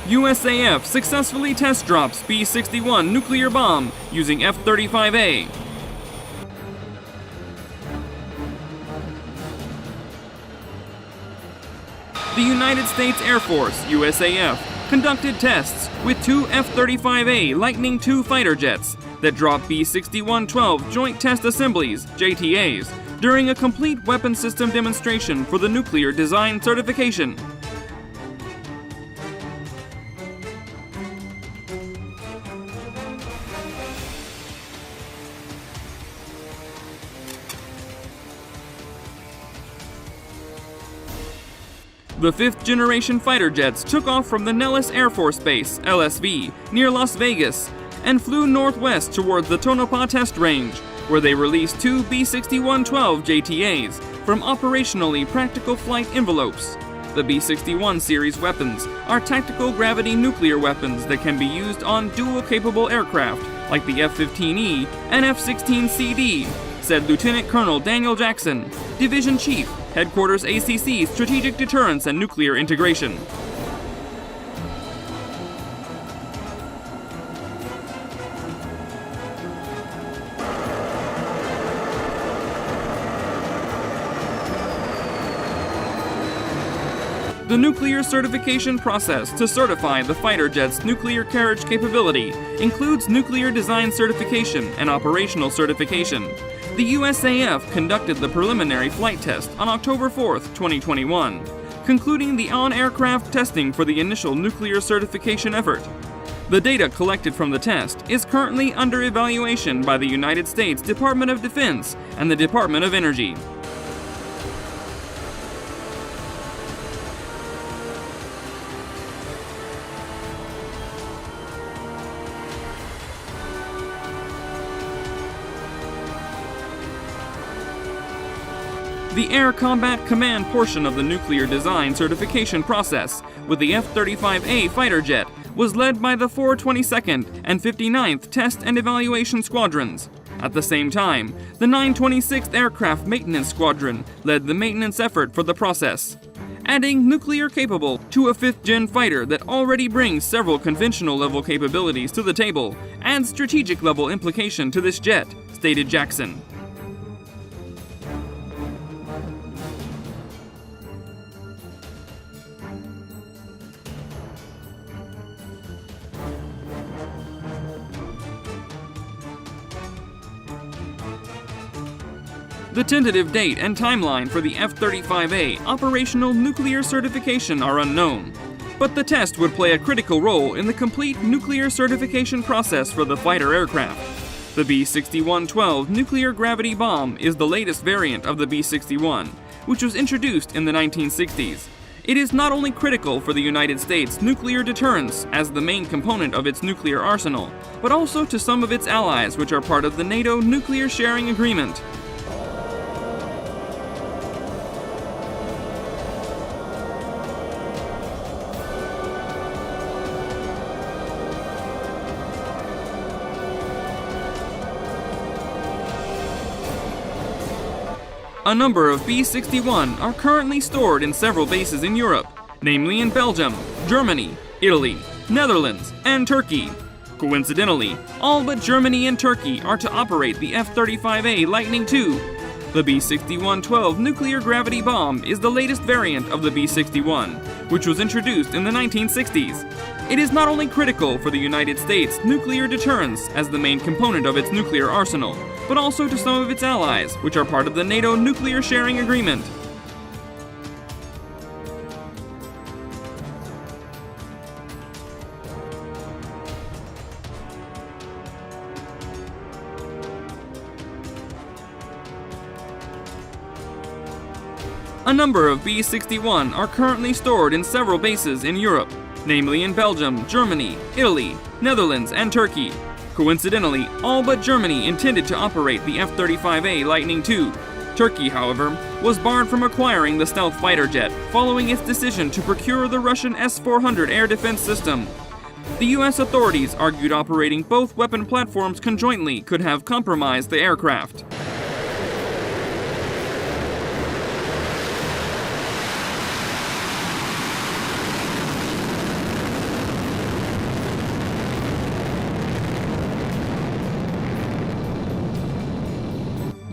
USAF successfully test drops B61 nuclear bomb using F-35A. The United States Air Force, USAF, conducted tests with two F-35A Lightning II fighter jets that dropped B61-12 Joint Test Assemblies, JTAs, during a complete weapon system demonstration for the nuclear design certification. The fifth-generation fighter jets took off from the Nellis Air Force Base, LSV, near Las Vegas, and flew northwest towards the Tonopah Test Range, where they released two B61-12 JTAs from operationally practical flight envelopes. The B61 series weapons are tactical gravity nuclear weapons that can be used on dual-capable aircraft like the F-15E and F-16CD, said Lieutenant Colonel Daniel Jackson, Division Chief, Headquarters ACC Strategic Deterrence and Nuclear Integration. The nuclear certification process to certify the fighter jet's nuclear carriage capability includes nuclear design certification and operational certification. The USAF conducted the preliminary flight test on October 4, 2021, concluding the on-aircraft testing for the initial nuclear certification effort. The data collected from the test is currently under evaluation by the United States Department of Defense and the Department of Energy. The Air Combat Command portion of the nuclear design certification process with the F-35A fighter jet was led by the 422nd and 59th Test and Evaluation Squadrons. At the same time, the 926th Aircraft Maintenance Squadron led the maintenance effort for the process. Adding nuclear capable to a 5th-gen fighter that already brings several conventional level capabilities to the table adds strategic level implication to this jet, stated Jackson. The tentative date and timeline for the F-35A operational nuclear certification are unknown, but the test would play a critical role in the complete nuclear certification process for the fighter aircraft. The B61-12 nuclear gravity bomb is the latest variant of the B61, which was introduced in the 1960s. It is not only critical for the United States' nuclear deterrence as the main component of its nuclear arsenal, but also to some of its allies which are part of the NATO nuclear sharing agreement. A number of B-61 are currently stored in several bases in Europe, namely in Belgium, Germany, Italy, Netherlands, and Turkey. Coincidentally, all but Germany and Turkey are to operate the F-35A Lightning II. The B-61-12 nuclear gravity bomb is the latest variant of the B-61, which was introduced in the 1960s. It is not only critical for the United States' nuclear deterrence as the main component of its nuclear arsenal, but also to some of its allies, which are part of the NATO nuclear sharing agreement. A number of B-61 are currently stored in several bases in Europe, namely in Belgium, Germany, Italy, Netherlands, and Turkey. Coincidentally, all but Germany intended to operate the F-35A Lightning II. Turkey, however, was barred from acquiring the stealth fighter jet following its decision to procure the Russian S-400 air defense system. The U.S. authorities argued operating both weapon platforms conjointly could have compromised the aircraft.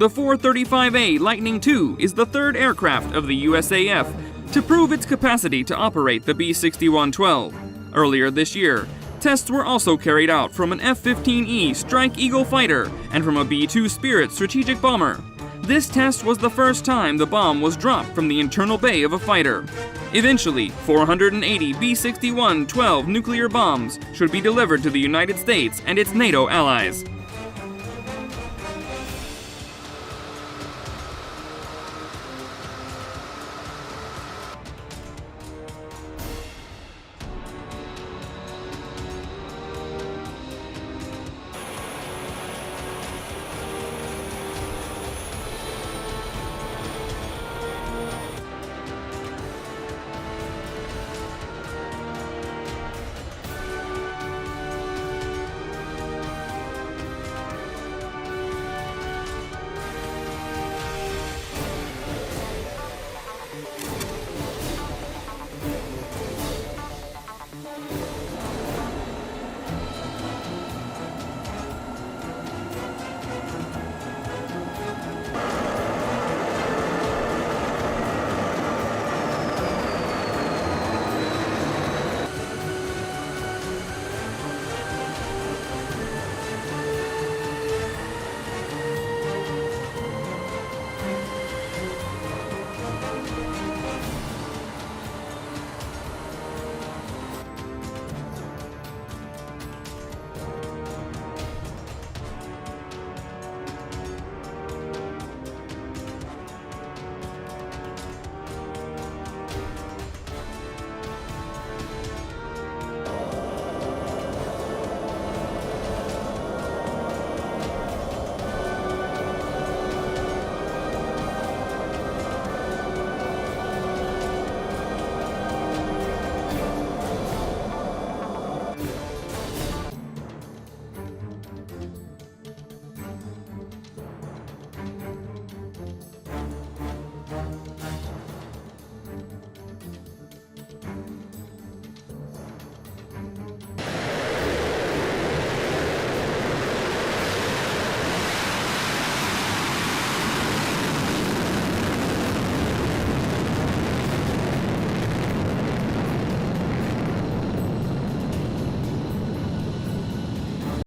The 435A Lightning II is the third aircraft of the USAF to prove its capacity to operate the B6112. Earlier this year, tests were also carried out from an F-15E Strike Eagle fighter and from a B-2 Spirit strategic bomber. This test was the first time the bomb was dropped from the internal bay of a fighter. Eventually, 480 B61-12 nuclear bombs should be delivered to the United States and its NATO allies.